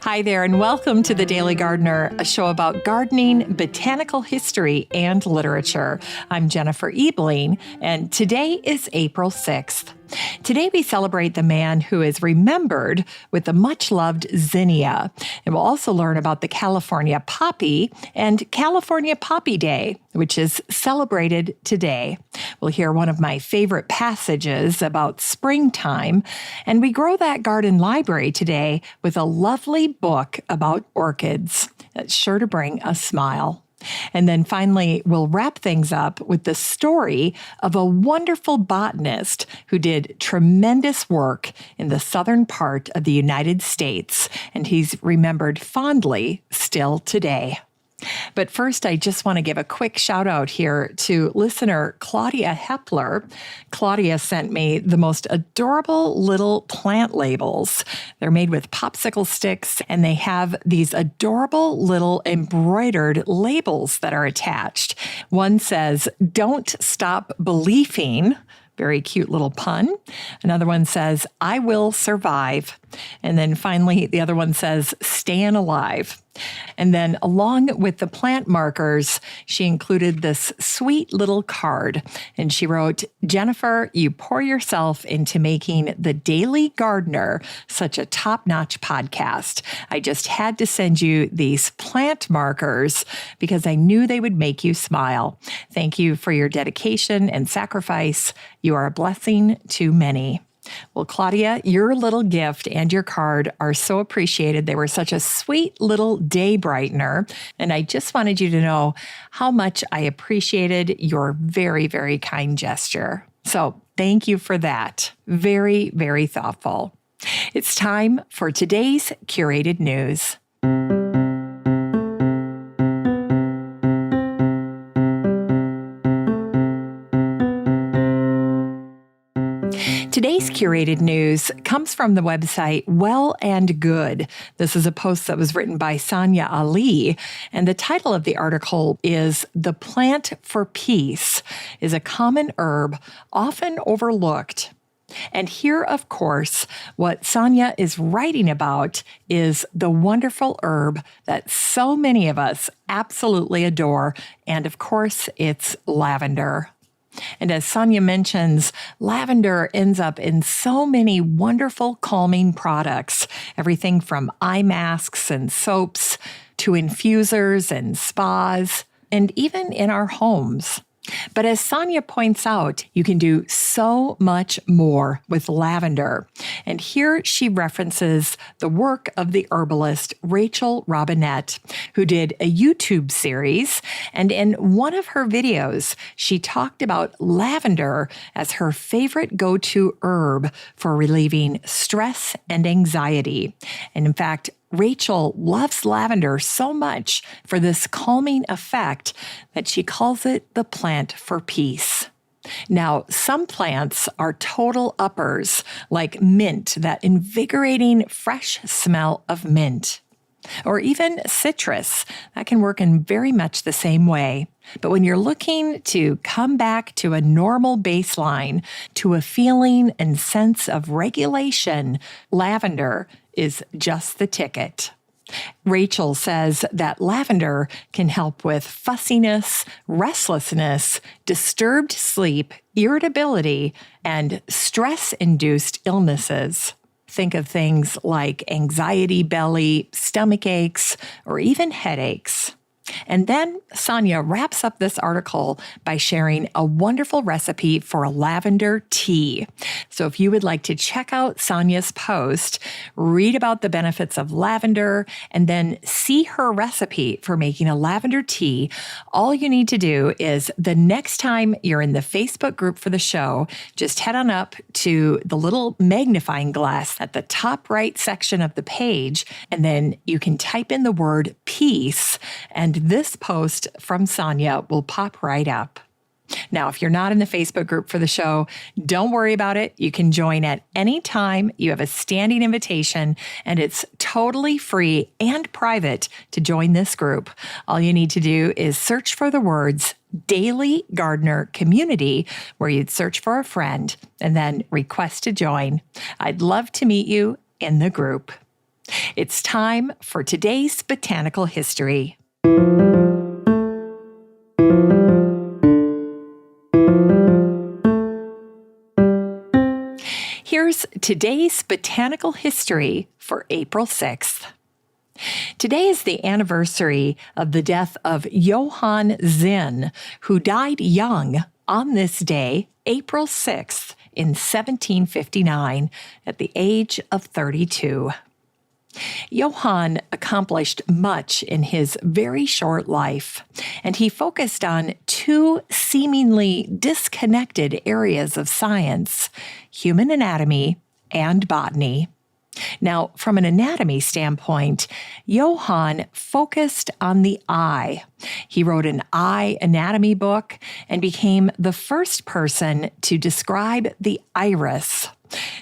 Hi there, and welcome to The Daily Gardener, a show about gardening, botanical history, and literature. I'm Jennifer Ebling, and today is April 6th. Today we celebrate the man who is remembered with the much-loved zinnia, and we'll also learn about the California poppy and California Poppy Day, which is celebrated today. We'll hear one of my favorite passages about springtime, and we grow that garden library today with a lovely book about orchids. That's sure to bring a smile. And then finally, we'll wrap things up with the story of a wonderful botanist who did tremendous work in the southern part of the United States, and he's remembered fondly still today. But first, I just want to give a quick shout out here to listener Claudia Hepler. Claudia sent me the most adorable little plant labels. They're made with popsicle sticks, and they have these adorable little embroidered labels that are attached. One says, "Don't stop believing." Very cute little pun. Another one says, "I will survive." And then finally, the other one says, "Staying alive." And then along with the plant markers, she included this sweet little card. And she wrote, "Jennifer, you pour yourself into making The Daily Gardener such a top-notch podcast. I just had to send you these plant markers because I knew they would make you smile. Thank you for your dedication and sacrifice. You are a blessing to many." Well, Claudia, your little gift and your card are so appreciated. They were such a sweet little day brightener. And I just wanted you to know how much I appreciated your very, very kind gesture. So thank you for that. Very, very thoughtful. It's time for today's curated news. Today's curated news comes from the website Well and Good. This is a post that was written by Sonia Ali, and the title of the article is "The Plant for Peace is a Common Herb Often Overlooked." And here, of course, what Sonia is writing about is the wonderful herb that so many of us absolutely adore, and of course, it's lavender. And as Sonia mentions, lavender ends up in so many wonderful calming products, everything from eye masks and soaps to infusers and spas, and even in our homes. But as Sonia points out, you can do so much more with lavender. And here she references the work of the herbalist Rachel Robinette, who did a YouTube series. And in one of her videos, she talked about lavender as her favorite go-to herb for relieving stress and anxiety. And in fact, Rachel loves lavender so much for this calming effect that she calls it the plant for peace. Now, some plants are total uppers, like mint, that invigorating fresh smell of mint. Or even citrus, that can work in very much the same way. But when you're looking to come back to a normal baseline, to a feeling and sense of regulation, lavender is just the ticket. Rachel says that lavender can help with fussiness, restlessness, disturbed sleep, irritability, and stress-induced illnesses. Think of things like anxiety belly, stomach aches, or even headaches. And then Sonia wraps up this article by sharing a wonderful recipe for a lavender tea. So if you would like to check out Sonia's post, read about the benefits of lavender, and then see her recipe for making a lavender tea, all you need to do is the next time you're in the Facebook group for the show, just head on up to the little magnifying glass at the top right section of the page, and then you can type in the word peace, and this post from Sonia will pop right up. Now, if you're not in the Facebook group for the show, don't worry about it. You can join at any time. You have a standing invitation, and it's totally free and private to join this group. All you need to do is search for the words Daily Gardener Community, where you'd search for a friend, and then request to join. I'd love to meet you in the group. It's time for today's botanical history. Here's today's botanical history for April 6th. Today is the anniversary of the death of Johann Zinn, who died young on this day, April 6th, in 1759, at the age of 32. Johann accomplished much in his very short life, and he focused on two seemingly disconnected areas of science: human anatomy and botany. Now, from an anatomy standpoint, Johann focused on the eye. He wrote an eye anatomy book and became the first person to describe the iris.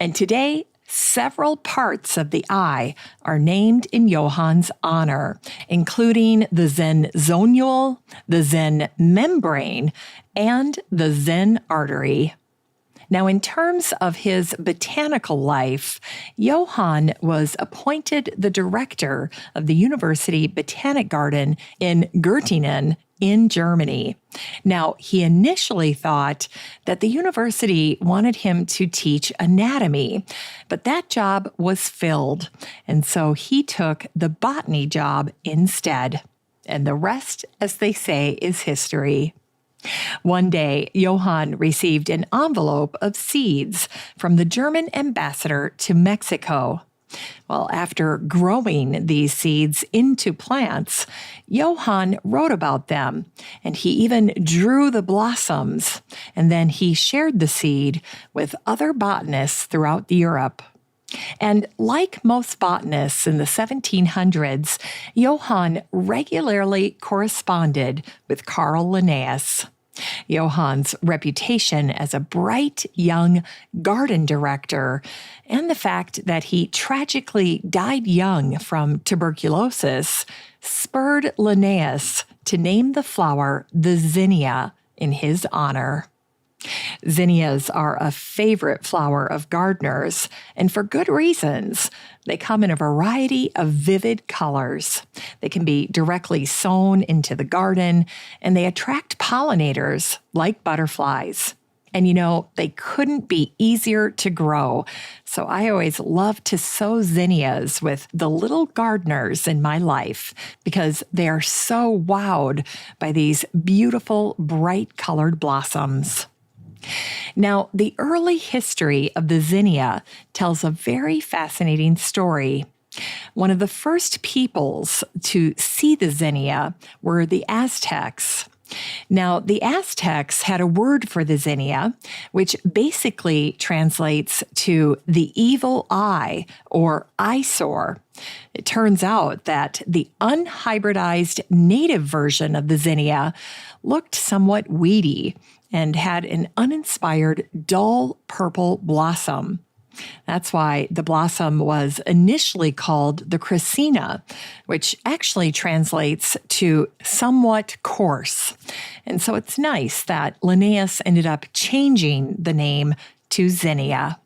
And today, several parts of the eye are named in Johann's honor, including the Zinn zonule, the Zinn membrane, and the Zinn artery. Now, in terms of his botanical life, Johann was appointed the director of the University Botanic Garden in Göttingen in Germany. Now, he initially thought that the university wanted him to teach anatomy, but that job was filled, and so he took the botany job instead. And the rest, as they say, is history. One day, Johann received an envelope of seeds from the German ambassador to Mexico. Well, after growing these seeds into plants, Johann wrote about them, and he even drew the blossoms, and then he shared the seed with other botanists throughout Europe. And like most botanists in the 1700s, Johann regularly corresponded with Carl Linnaeus. Johann's reputation as a bright young garden director and the fact that he tragically died young from tuberculosis spurred Linnaeus to name the flower the zinnia in his honor. Zinnias are a favorite flower of gardeners, and for good reasons. They come in a variety of vivid colors. They can be directly sown into the garden, and they attract pollinators like butterflies. And they couldn't be easier to grow. So I always love to sow zinnias with the little gardeners in my life because they are so wowed by these beautiful, bright colored blossoms. Now, the early history of the zinnia tells a very fascinating story. One of the first peoples to see the zinnia were the Aztecs. Now, the Aztecs had a word for the zinnia, which basically translates to the evil eye or eyesore. It turns out that the unhybridized native version of the zinnia looked somewhat weedy and had an uninspired, dull purple blossom. That's why the blossom was initially called the Cressina, which actually translates to somewhat coarse. And so it's nice that Linnaeus ended up changing the name to zinnia.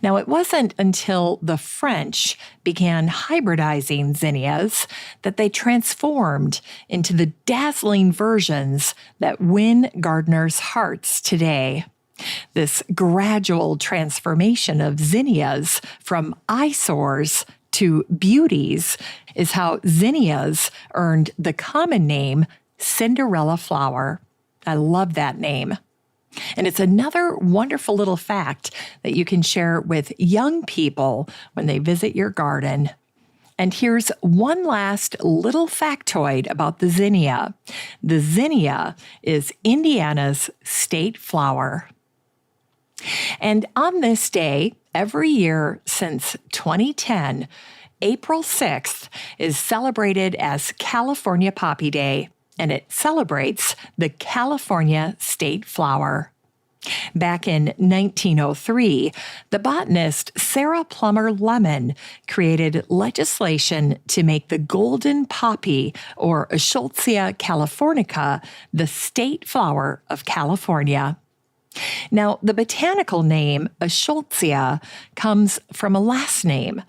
Now, it wasn't until the French began hybridizing zinnias that they transformed into the dazzling versions that win gardeners' hearts today. This gradual transformation of zinnias from eyesores to beauties is how zinnias earned the common name Cinderella flower. I love that name. And it's another wonderful little fact that you can share with young people when they visit your garden. And here's one last little factoid about the zinnia. The zinnia is Indiana's state flower. And on this day, every year since 2010, April 6th is celebrated as California Poppy Day, and it celebrates the California state flower. Back in 1903, the botanist Sarah Plummer Lemon created legislation to make the golden poppy, or Eschscholzia californica, the state flower of California. Now, the botanical name Eschscholzia comes from a last name.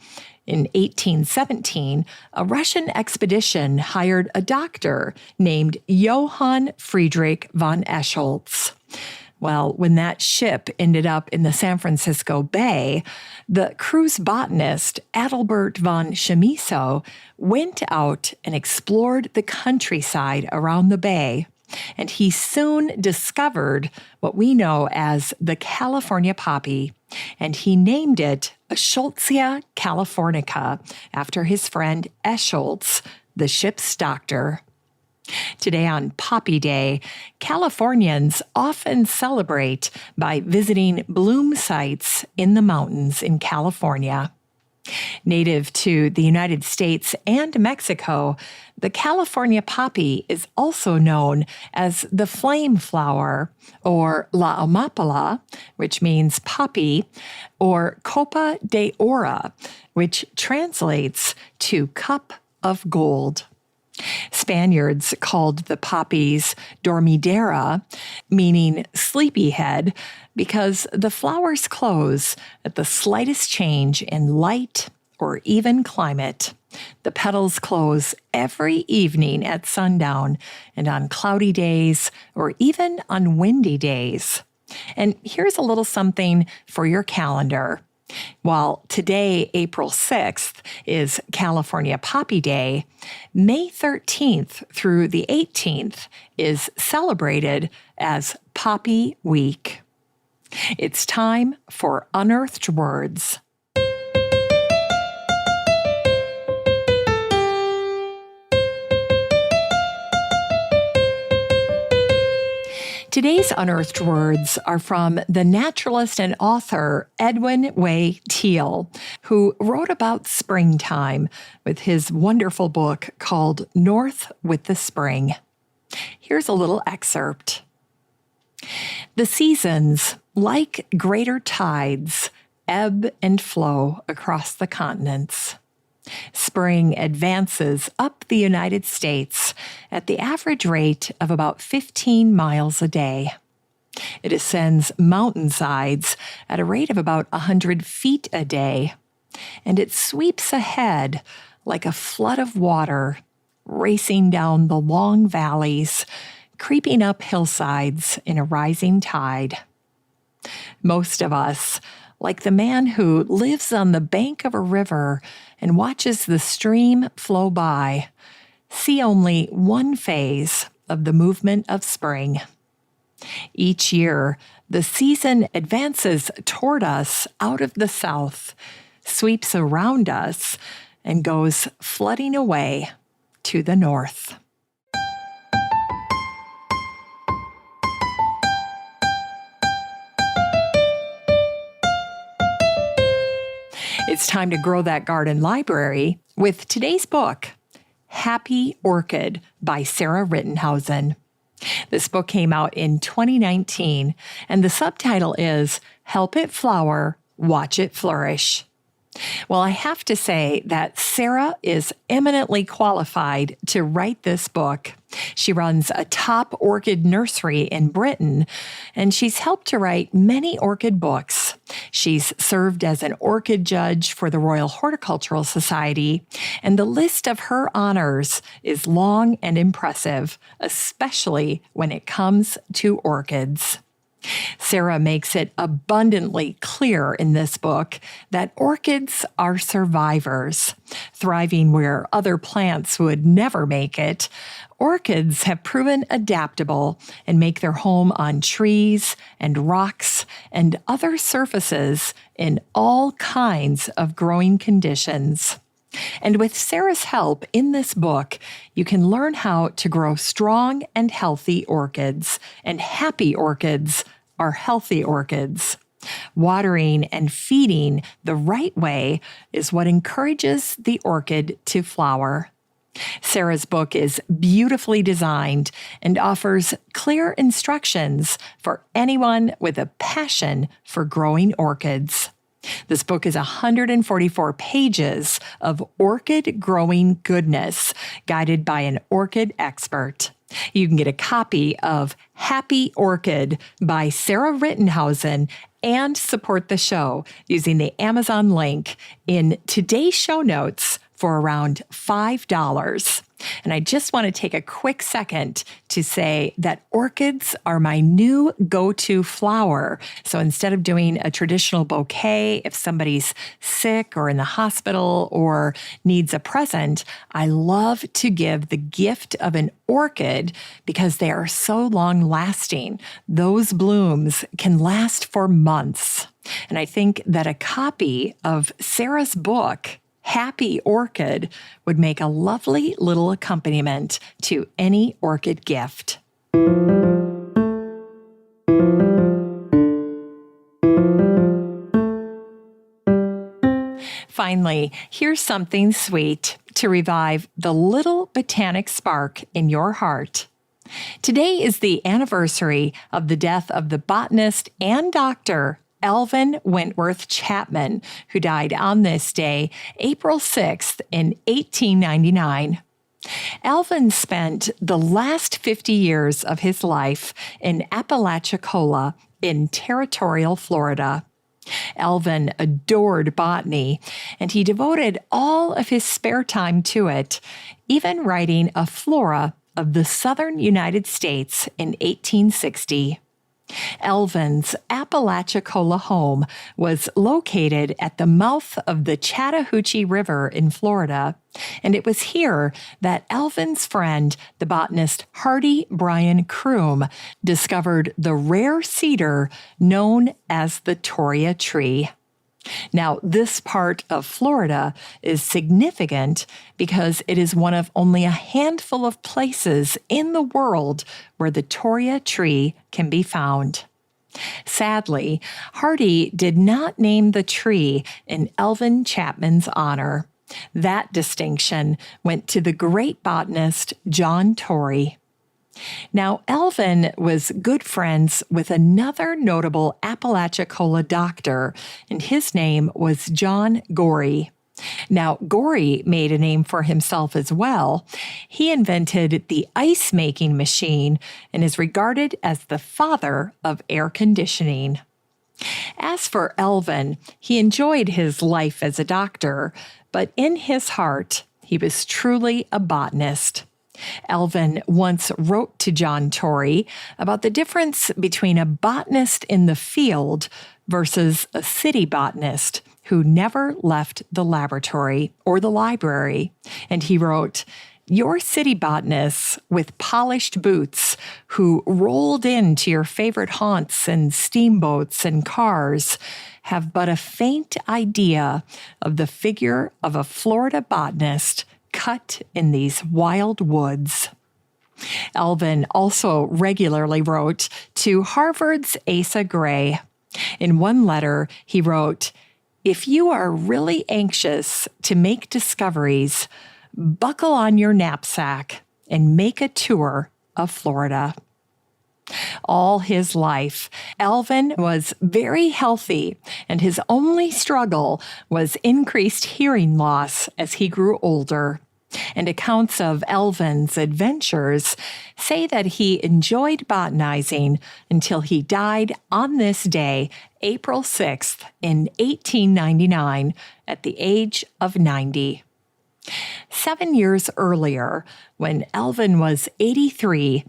In 1817, a Russian expedition hired a doctor named Johann Friedrich von Escholz. Well, when that ship ended up in the San Francisco Bay, the crew's botanist, Adalbert von Chamisso, went out and explored the countryside around the bay, and he soon discovered what we know as the California poppy, and he named it Escholzia californica after his friend Escholz, the ship's doctor. Today on Poppy Day, Californians often celebrate by visiting bloom sites in the mountains in California. Native to the United States and Mexico, the California poppy is also known as the flame flower, or la amapola, which means poppy, or copa de oro, which translates to cup of gold. Spaniards called the poppies dormidera, meaning sleepyhead, because the flowers close at the slightest change in light or even climate. The petals close every evening at sundown and on cloudy days or even on windy days. And here's a little something for your calendar. While today, April 6th, is California Poppy Day, May 13th through the 18th is celebrated as Poppy Week. It's time for Unearthed Words. Today's unearthed words are from the naturalist and author Edwin Way Teale, who wrote about springtime with his wonderful book called North with the Spring. Here's a little excerpt. The seasons, like greater tides, ebb and flow across the continents. Spring advances up the United States at the average rate of about 15 miles a day. It ascends mountainsides at a rate of about 100 feet a day, and it sweeps ahead like a flood of water, racing down the long valleys, creeping up hillsides in a rising tide. Most of us, like the man who lives on the bank of a river and watches the stream flow by, see only one phase of the movement of spring. Each year, the season advances toward us out of the south, sweeps around us, and goes flooding away to the north. It's time to grow that garden library with today's book, Happy Orchid by Sarah Rittenhausen. This book came out in 2019, and the subtitle is Help It Flower, Watch It Flourish. Well, I have to say that Sarah is eminently qualified to write this book. She runs a top orchid nursery in Britain, and she's helped to write many orchid books. She's served as an orchid judge for the Royal Horticultural Society, and the list of her honors is long and impressive, especially when it comes to orchids. Sarah makes it abundantly clear in this book that orchids are survivors, thriving where other plants would never make it. Orchids have proven adaptable and make their home on trees and rocks and other surfaces in all kinds of growing conditions. And with Sarah's help in this book, you can learn how to grow strong and healthy orchids, and happy orchids are healthy orchids. Watering and feeding the right way is what encourages the orchid to flower. Sarah's book is beautifully designed and offers clear instructions for anyone with a passion for growing orchids. This book is 144 pages of orchid growing goodness, guided by an orchid expert. You can get a copy of Happy Orchid by Sarah Rittenhausen and support the show using the Amazon link in today's show notes for around $5. And I just want to take a quick second to say that orchids are my new go-to flower. So instead of doing a traditional bouquet, if somebody's sick or in the hospital or needs a present, I love to give the gift of an orchid because they are so long-lasting. Those blooms can last for months. And I think that a copy of Sarah's book, Happy Orchid, would make a lovely little accompaniment to any orchid gift. Finally, here's something sweet to revive the little botanic spark in your heart. Today is the anniversary of the death of the botanist and doctor Alvin Wentworth Chapman, who died on this day, April 6th in 1899. Alvin spent the last 50 years of his life in Apalachicola in territorial Florida. Alvin adored botany, and he devoted all of his spare time to it, even writing a flora of the southern United States in 1860. Alvin's Apalachicola home was located at the mouth of the Chattahoochee River in Florida, and it was here that Alvin's friend, the botanist Hardy Bryan Kroom, discovered the rare cedar known as the Toria tree. Now, this part of Florida is significant because it is one of only a handful of places in the world where the Toria tree can be found. Sadly, Hardy did not name the tree in Alvin Chapman's honor. That distinction went to the great botanist John Torrey. Now, Alvin was good friends with another notable Apalachicola doctor, and his name was John Gorey. Now, Gorey made a name for himself as well. He invented the ice-making machine and is regarded as the father of air conditioning. As for Alvin, he enjoyed his life as a doctor, but in his heart, he was truly a botanist. Alvin once wrote to John Torrey about the difference between a botanist in the field versus a city botanist who never left the laboratory or the library. And he wrote, "Your city botanists with polished boots who rolled into your favorite haunts and steamboats and cars have but a faint idea of the figure of a Florida botanist cut in these wild woods." Alvin also regularly wrote to Harvard's Asa Gray. In one letter, he wrote, "If you are really anxious to make discoveries, buckle on your knapsack and make a tour of Florida." All his life, Alvin was very healthy, and his only struggle was increased hearing loss as he grew older. And accounts of Alvin's adventures say that he enjoyed botanizing until he died on this day, April 6th, in 1899, at the age of 90. 7 years earlier, when Alvin was 83,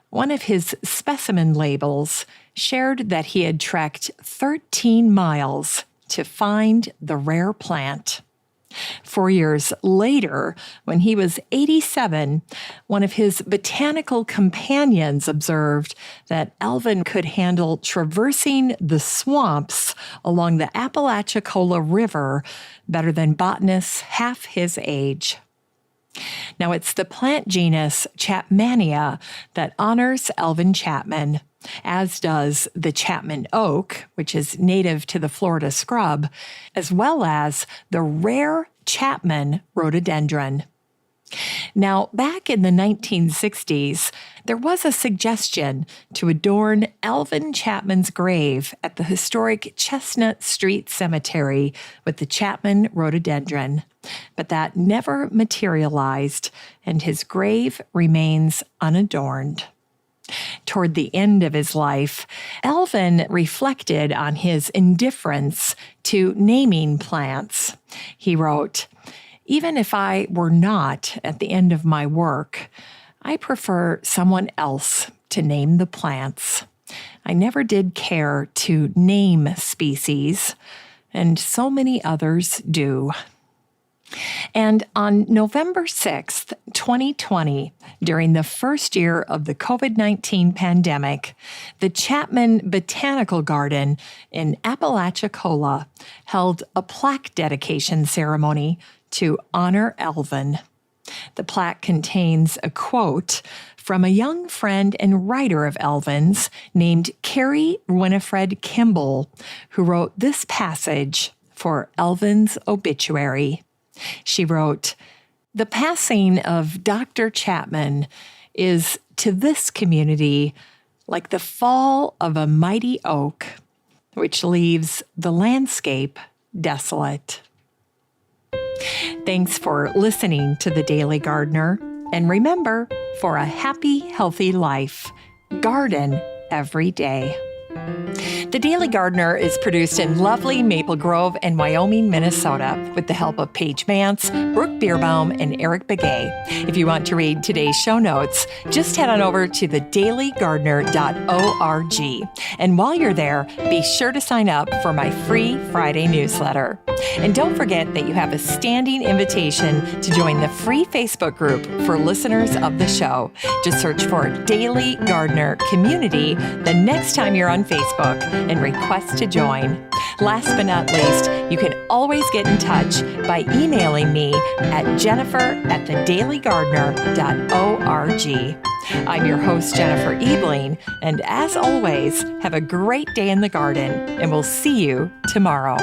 one of his specimen labels shared that he had trekked 13 miles to find the rare plant. 4 years later, when he was 87, one of his botanical companions observed that Alvin could handle traversing the swamps along the Apalachicola River better than botanists half his age. Now, it's the plant genus Chapmania that honors Alvin Chapman, as does the Chapman oak, which is native to the Florida scrub, as well as the rare Chapman rhododendron. Now, back in the 1960s, there was a suggestion to adorn Alvin Chapman's grave at the historic Chestnut Street Cemetery with the Chapman rhododendron, but that never materialized, and his grave remains unadorned. Toward the end of his life, Alvin reflected on his indifference to naming plants. He wrote, "Even if I were not at the end of my work, I prefer someone else to name the plants. I never did care to name species, and so many others do." And on November 6th, 2020, during the first year of the COVID-19 pandemic, the Chapman Botanical Garden in Apalachicola held a plaque dedication ceremony to honor Alvin. The plaque contains a quote from a young friend and writer of Alvin's named Carrie Winifred Kimball, who wrote this passage for Alvin's obituary. She wrote, "The passing of Dr. Chapman is to this community like the fall of a mighty oak, which leaves the landscape desolate." Thanks for listening to The Daily Gardener. And remember, for a happy, healthy life, garden every day. The Daily Gardener is produced in lovely Maple Grove and Wyoming, Minnesota, with the help of Paige Mance, Brooke Bierbaum, and Eric Begay. If you want to read today's show notes, just head on over to thedailygardener.org. And while you're there, be sure to sign up for my free Friday newsletter. And don't forget that you have a standing invitation to join the free Facebook group for listeners of the show. Just search for Daily Gardener Community the next time you're on Facebook and request to join. Last but not least, you can always get in touch by emailing me at jennifer@thedailygardener.org. I'm your host, Jennifer Ebling, and as always, have a great day in the garden, and we'll see you tomorrow.